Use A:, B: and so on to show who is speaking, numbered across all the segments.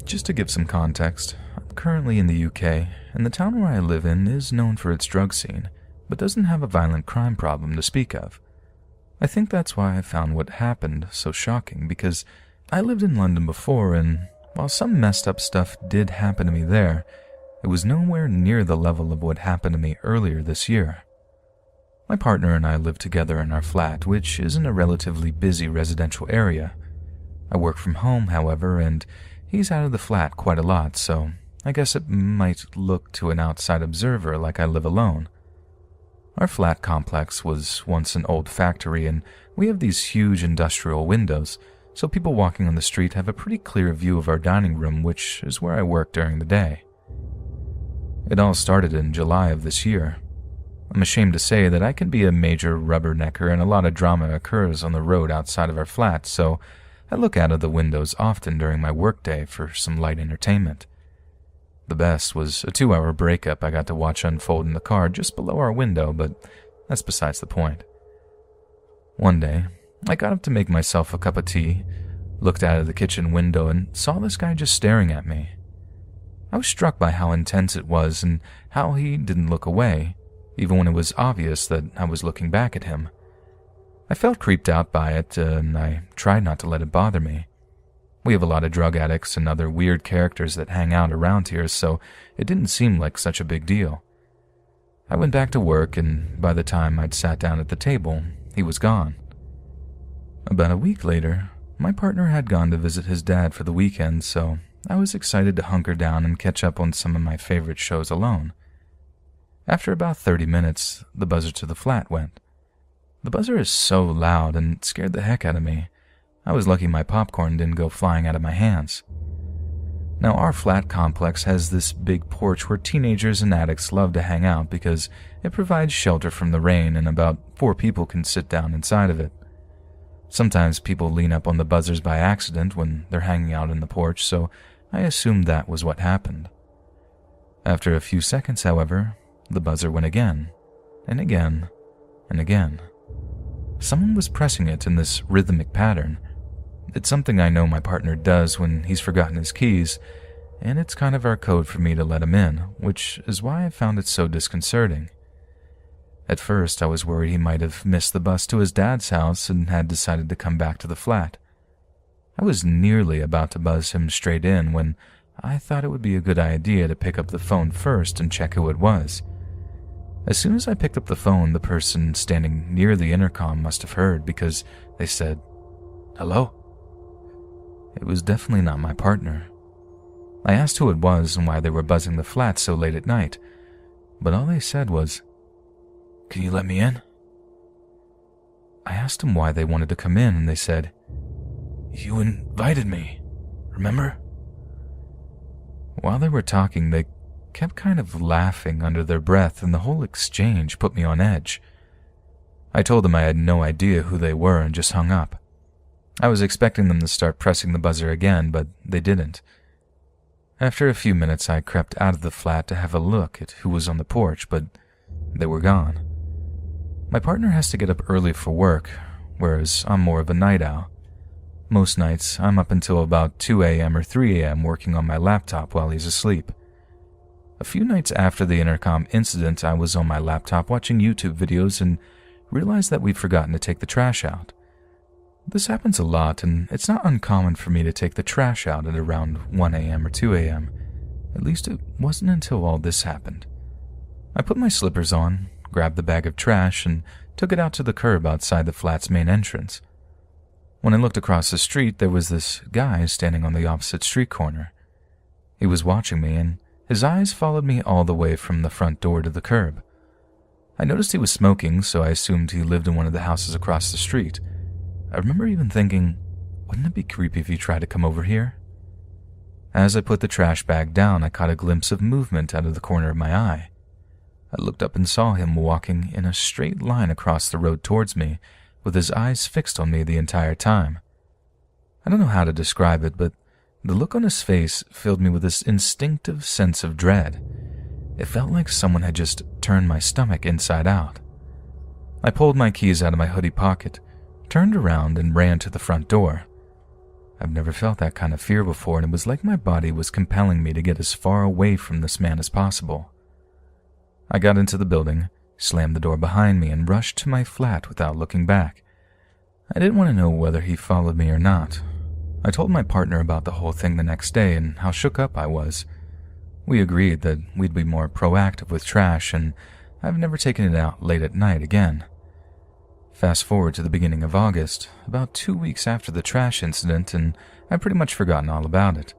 A: Just to give some context, I'm currently in the UK, and the town where I live in is known for its drug scene, but doesn't have a violent crime problem to speak of. I think that's why I found what happened so shocking, because I lived in London before, and while some messed up stuff did happen to me there, it was nowhere near the level of what happened to me earlier this year. My partner and I live together in our flat, which is in a relatively busy residential area. I work from home, however, and he's out of the flat quite a lot, so I guess it might look to an outside observer like I live alone. Our flat complex was once an old factory, and we have these huge industrial windows, so people walking on the street have a pretty clear view of our dining room, which is where I work during the day. It all started in July of this year. I'm ashamed to say that I can be a major rubbernecker, and a lot of drama occurs on the road outside of our flat, so I look out of the windows often during my workday for some light entertainment. The best was a 2-hour breakup I got to watch unfold in the car just below our window, but that's besides the point. One day, I got up to make myself a cup of tea, looked out of the kitchen window, and saw this guy just staring at me. I was struck by how intense it was and how he didn't look away, even when it was obvious that I was looking back at him. I felt creeped out by it, and I tried not to let it bother me. We have a lot of drug addicts and other weird characters that hang out around here, so it didn't seem like such a big deal. I went back to work, and by the time I'd sat down at the table, he was gone. About a week later, my partner had gone to visit his dad for the weekend, so I was excited to hunker down and catch up on some of my favorite shows alone. After about 30 minutes, the buzzer to the flat went. The buzzer is so loud and it scared the heck out of me. I was lucky my popcorn didn't go flying out of my hands. Now, our flat complex has this big porch where teenagers and addicts love to hang out because it provides shelter from the rain, and about 4 people can sit down inside of it. Sometimes people lean up on the buzzers by accident when they're hanging out in the porch, so I assumed that was what happened. After a few seconds, however, the buzzer went again, and again, and again. Someone was pressing it in this rhythmic pattern. It's something I know my partner does when he's forgotten his keys, and it's kind of our code for me to let him in, which is why I found it so disconcerting. At first, I was worried he might have missed the bus to his dad's house and had decided to come back to the flat. I was nearly about to buzz him straight in when I thought it would be a good idea to pick up the phone first and check who it was. As soon as I picked up the phone, the person standing near the intercom must have heard, because they said, "Hello?" It was definitely not my partner. I asked who it was and why they were buzzing the flat so late at night, but all they said was, "Can you let me in?" I asked them why they wanted to come in, and they said, "You invited me, remember?" While they were talking, they kept kind of laughing under their breath, and the whole exchange put me on edge. I told them I had no idea who they were and just hung up. I was expecting them to start pressing the buzzer again, but they didn't. After a few minutes, I crept out of the flat to have a look at who was on the porch, but they were gone. My partner has to get up early for work, whereas I'm more of a night owl. Most nights, I'm up until about 2 a.m. or 3 a.m. working on my laptop while he's asleep. A few nights after the intercom incident, I was on my laptop watching YouTube videos and realized that we'd forgotten to take the trash out. This happens a lot, and it's not uncommon for me to take the trash out at around 1 a.m. or 2 a.m. At least it wasn't until all this happened. I put my slippers on, grabbed the bag of trash, and took it out to the curb outside the flat's main entrance. When I looked across the street, there was this guy standing on the opposite street corner. He was watching me, and his eyes followed me all the way from the front door to the curb. I noticed he was smoking, so I assumed he lived in one of the houses across the street. I remember even thinking, wouldn't it be creepy if he tried to come over here? As I put the trash bag down, I caught a glimpse of movement out of the corner of my eye. I looked up and saw him walking in a straight line across the road towards me, with his eyes fixed on me the entire time. I don't know how to describe it, but the look on his face filled me with this instinctive sense of dread. It felt like someone had just turned my stomach inside out. I pulled my keys out of my hoodie pocket, turned around, and ran to the front door. I've never felt that kind of fear before, and it was like my body was compelling me to get as far away from this man as possible. I got into the building, slammed the door behind me, and rushed to my flat without looking back. I didn't want to know whether he followed me or not. I told my partner about the whole thing the next day and how shook up I was. We agreed that we'd be more proactive with trash, and I've never taken it out late at night again. Fast forward to the beginning of August, about 2 weeks after the trash incident, and I'd pretty much forgotten all about it.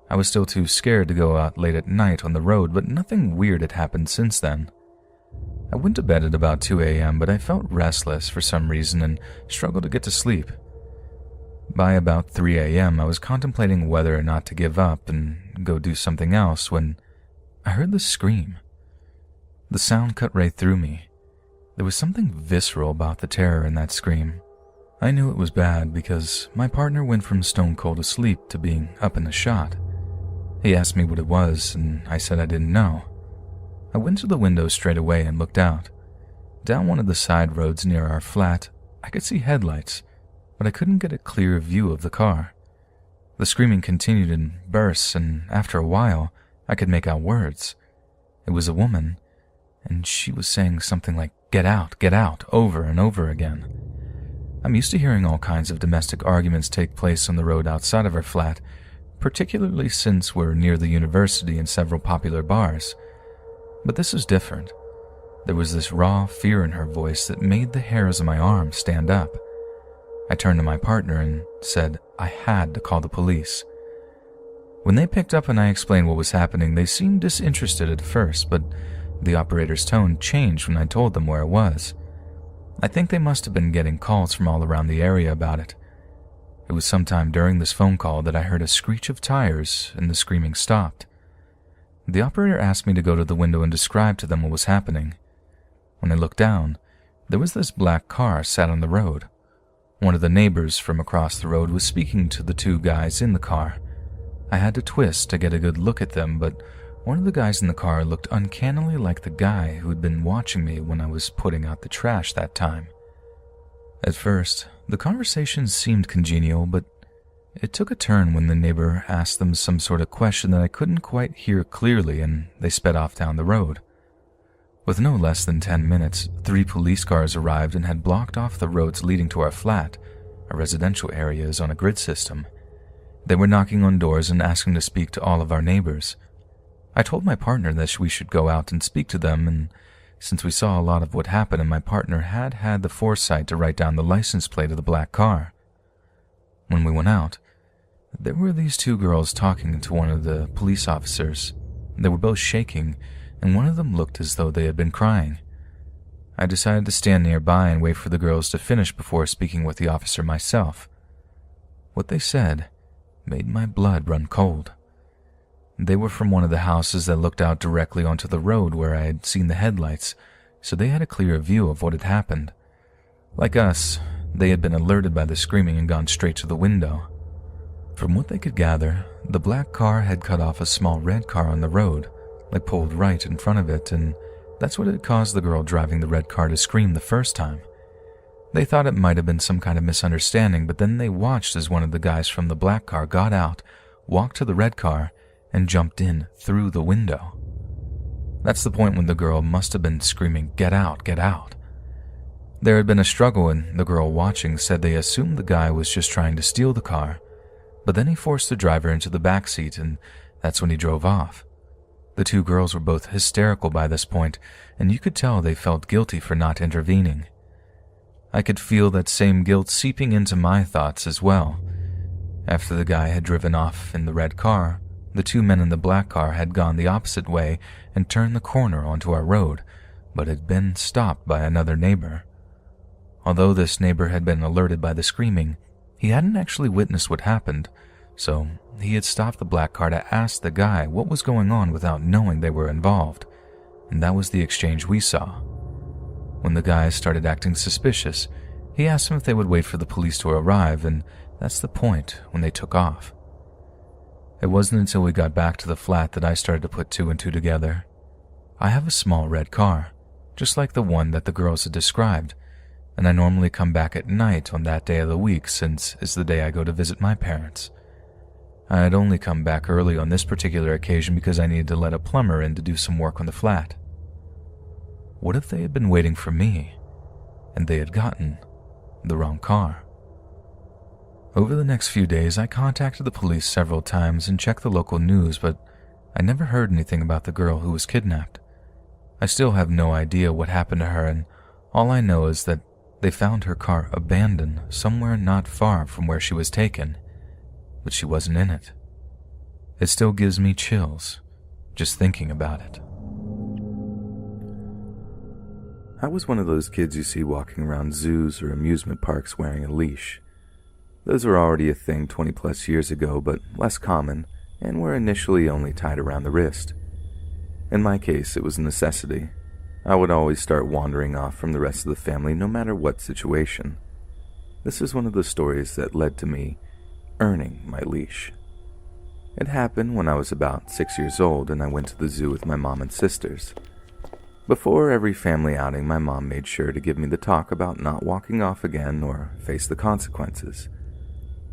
A: I was still too scared to go out late at night on the road, but nothing weird had happened since then. I went to bed at about 2 a.m., but I felt restless for some reason and struggled to get to sleep. By about 3 a.m., I was contemplating whether or not to give up and go do something else when I heard the scream. The sound cut right through me. There was something visceral about the terror in that scream. I knew it was bad because my partner went from stone cold asleep to being up in a shot. He asked me what it was, and I said I didn't know. I went to the window straight away and looked out. Down one of the side roads near our flat, I could see headlights, but I couldn't get a clear view of the car. The screaming continued in bursts, and after a while, I could make out words. It was a woman, and she was saying something like, get out," over and over again. I'm used to hearing all kinds of domestic arguments take place on the road outside of our flat, particularly since we're near the university and several popular bars. But this was different. There was this raw fear in her voice that made the hairs on my arms stand up. I turned to my partner and said I had to call the police. When they picked up and I explained what was happening, they seemed disinterested at first, but the operator's tone changed when I told them where it was. I think they must have been getting calls from all around the area about it. It was sometime during this phone call that I heard a screech of tires and the screaming stopped. The operator asked me to go to the window and describe to them what was happening. When I looked down, there was this black car sat on the road. One of the neighbors from across the road was speaking to the two guys in the car. I had to twist to get a good look at them, but one of the guys in the car looked uncannily like the guy who had been watching me when I was putting out the trash that time. At first, the conversation seemed congenial, but it took a turn when the neighbor asked them some sort of question that I couldn't quite hear clearly, and they sped off down the road. With no less than 10 minutes, 3 police cars arrived and had blocked off the roads leading to our flat. Our residential area is on a grid system. They were knocking on doors and asking to speak to all of our neighbors. I told my partner that we should go out and speak to them, and since we saw a lot of what happened and my partner had had the foresight to write down the license plate of the black car. When we went out, there were these 2 girls talking to one of the police officers. They were both shaking, and one of them looked as though they had been crying. I decided to stand nearby and wait for the girls to finish before speaking with the officer myself. What they said made my blood run cold. They were from one of the houses that looked out directly onto the road where I had seen the headlights, so they had a clear view of what had happened. Like us, they had been alerted by the screaming and gone straight to the window. From what they could gather, the black car had cut off a small red car on the road, like pulled right in front of it, and that's what had caused the girl driving the red car to scream the first time. They thought it might have been some kind of misunderstanding, but then they watched as one of the guys from the black car got out, walked to the red car, and jumped in through the window. That's the point when the girl must have been screaming, get out, get out. There had been a struggle, and the girl watching said they assumed the guy was just trying to steal the car, but then he forced the driver into the back seat, and that's when he drove off. The 2 girls were both hysterical by this point, and you could tell they felt guilty for not intervening. I could feel that same guilt seeping into my thoughts as well. After the guy had driven off in the red car, the 2 men in the black car had gone the opposite way and turned the corner onto our road, but had been stopped by another neighbor. Although this neighbor had been alerted by the screaming, he hadn't actually witnessed what happened, so he had stopped the black car to ask the guy what was going on without knowing they were involved, and that was the exchange we saw. When the guys started acting suspicious, he asked them if they would wait for the police to arrive, and that's the point when they took off. It wasn't until we got back to the flat that I started to put 2 and 2 together. I have a small red car, just like the one that the girls had described, and I normally come back at night on that day of the week since it's the day I go to visit my parents. I had only come back early on this particular occasion because I needed to let a plumber in to do some work on the flat. What if they had been waiting for me, and they had gotten the wrong car? Over the next few days, I contacted the police several times and checked the local news, but I never heard anything about the girl who was kidnapped. I still have no idea what happened to her, and all I know is that they found her car abandoned somewhere not far from where she was taken, but she wasn't in it. It still gives me chills just thinking about it.
B: I was one of those kids you see walking around zoos or amusement parks wearing a leash. Those were already a thing 20 plus years ago, but less common, and were initially only tied around the wrist. In my case, it was a necessity. I would always start wandering off from the rest of the family no matter what situation. This is one of the stories that led to me earning my leash. It happened when I was about 6 years old and I went to the zoo with my mom and sisters. Before every family outing, my mom made sure to give me the talk about not walking off again or face the consequences.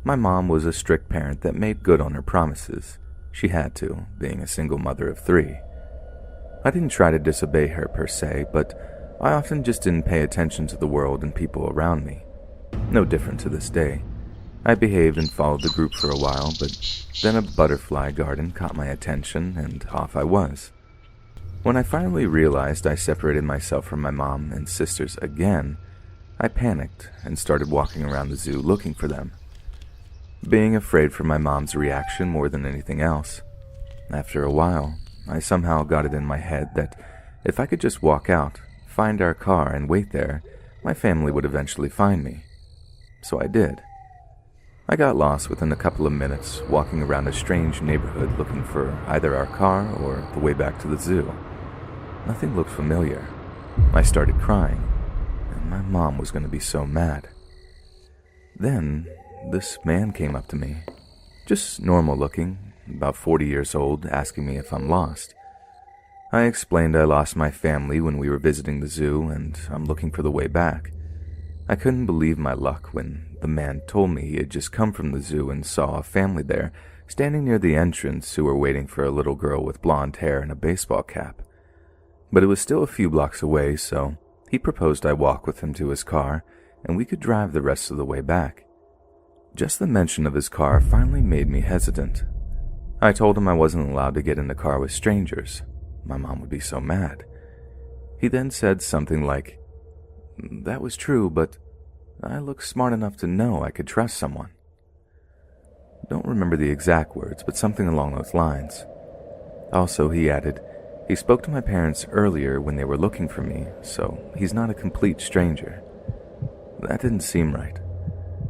B: My mom was a strict parent that made good on her promises. She had to, being a single mother of 3. I didn't try to disobey her per se, but I often just didn't pay attention to the world and people around me. No different to this day. I behaved and followed the group for a while, but then a butterfly garden caught my attention and off I was. When I finally realized I separated myself from my mom and sisters again, I panicked and started walking around the zoo looking for them, being afraid for my mom's reaction more than anything else. After a while, I somehow got it in my head that if I could just walk out, find our car, and wait there, my family would eventually find me. So I did. I got lost within a couple of minutes, walking around a strange neighborhood looking for either our car or the way back to the zoo. Nothing looked familiar. I started crying, and my mom was going to be so mad. Then, this man came up to me, just normal looking, about 40 years old, asking me if I'm lost. I explained I lost my family when we were visiting the zoo, and I'm looking for the way back. I couldn't believe my luck when the man told me he had just come from the zoo and saw a family there, standing near the entrance, who were waiting for a little girl with blonde hair and a baseball cap. But it was still a few blocks away, so he proposed I walk with him to his car, and we could drive the rest of the way back. Just the mention of his car finally made me hesitant. I told him I wasn't allowed to get in the car with strangers. My mom would be so mad. He then said something like, "That was true, but I look smart enough to know I could trust someone." Don't remember the exact words, but something along those lines. Also, he added, he spoke to my parents earlier when they were looking for me, so he's not a complete stranger. That didn't seem right.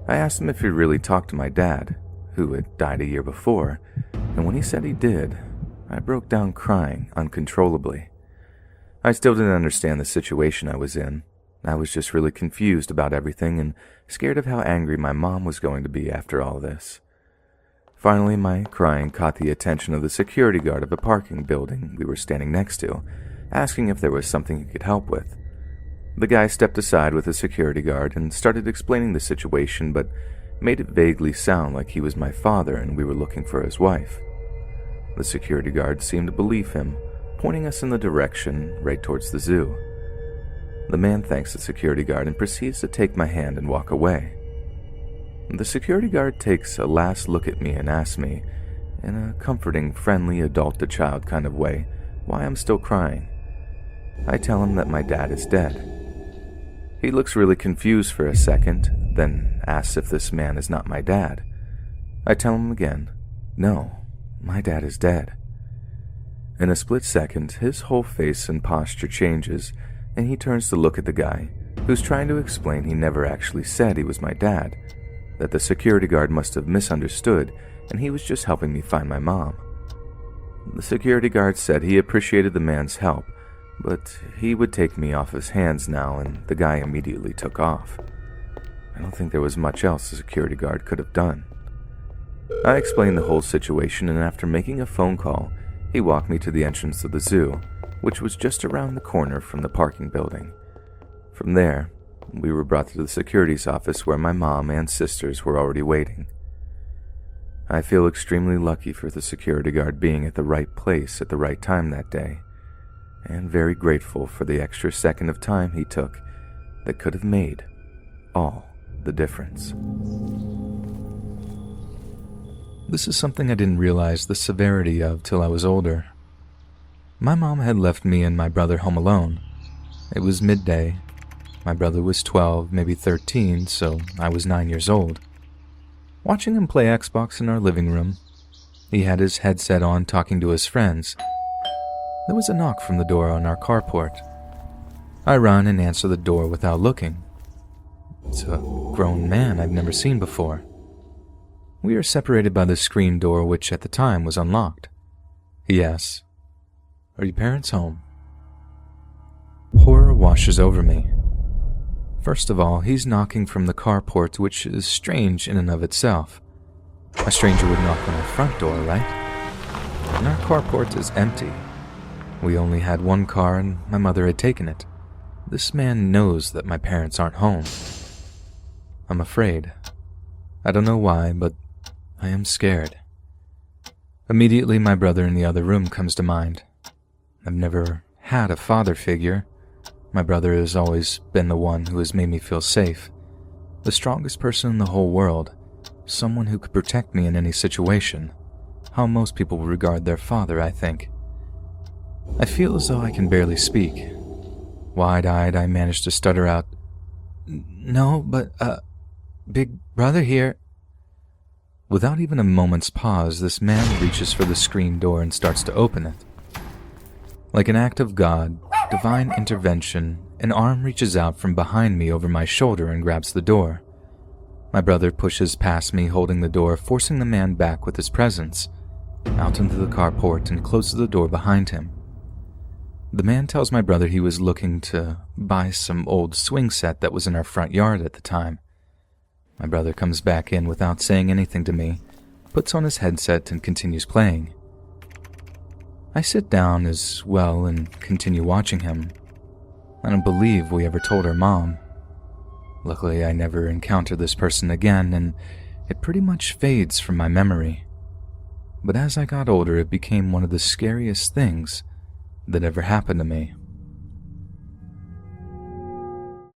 B: I asked him if he really talked to my dad, who had died a year before, and when he said he did, I broke down crying uncontrollably. I still didn't understand the situation I was in. I was just really confused about everything and scared of how angry my mom was going to be after all this. Finally, my crying caught the attention of the security guard of a parking building we were standing next to, asking if there was something he could help with. The guy stepped aside with the security guard and started explaining the situation, but made it vaguely sound like he was my father and we were looking for his wife. The security guard seemed to believe him, pointing us in the direction right towards the zoo. The man thanks the security guard and proceeds to take my hand and walk away. The security guard takes a last look at me and asks me, in a comforting, friendly, adult-to-child kind of way, why I'm still crying. I tell him that my dad is dead. He looks really confused for a second, then asks if this man is not my dad. I tell him again, no, my dad is dead. In a split second, his whole face and posture changes, and he turns to look at the guy, who's trying to explain he never actually said he was my dad, that the security guard must have misunderstood, and he was just helping me find my mom. The security guard said he appreciated the man's help, but he would take me off his hands now, and the guy immediately took off. I don't think there was much else the security guard could have done. I explained the whole situation, and after making a phone call, he walked me to the entrance of the zoo, which was just around the corner from the parking building. From there, we were brought to the security's office where my mom and sisters were already waiting. I feel extremely lucky for the security guard being at the right place at the right time that day, and very grateful for the extra second of time he took that could have made all the difference.
A: This is something I didn't realize the severity of till I was older. My mom had left me and my brother home alone. It was midday. My brother was 12, maybe 13, so I was 9 years old. Watching him play Xbox in our living room, he had his headset on talking to his friends. There was a knock from the door on our carport. I run and answer the door without looking. It's a grown man I've never seen before. We are separated by the screen door, which at the time was unlocked. He asks, "Are your parents home?" Horror washes over me. First of all, he's knocking from the carport, which is strange in and of itself. A stranger would knock on our front door, right? And our carport is empty. We only had one car and my mother had taken it. This man knows that my parents aren't home. I'm afraid. I don't know why, but I am scared. Immediately, my brother in the other room comes to mind. I've never had a father figure. My brother has always been the one who has made me feel safe. The strongest person in the whole world. Someone who could protect me in any situation. How most people would regard their father, I think. I feel as though I can barely speak. Wide-eyed, I manage to stutter out, "No, but, big brother here." Without even a moment's pause, this man reaches for the screen door and starts to open it. Like an act of God, divine intervention, an arm reaches out from behind me over my shoulder and grabs the door. My brother pushes past me, holding the door, forcing the man back with his presence, out into the carport, and closes the door behind him. The man tells my brother he was looking to buy some old swing set that was in our front yard at the time. My brother comes back in without saying anything to me, puts on his headset and continues playing. I sit down as well and continue watching him. I don't believe we ever told our mom. Luckily, I never encountered this person again, and it pretty much fades from my memory. But as I got older, it became one of the scariest things that ever happened to me.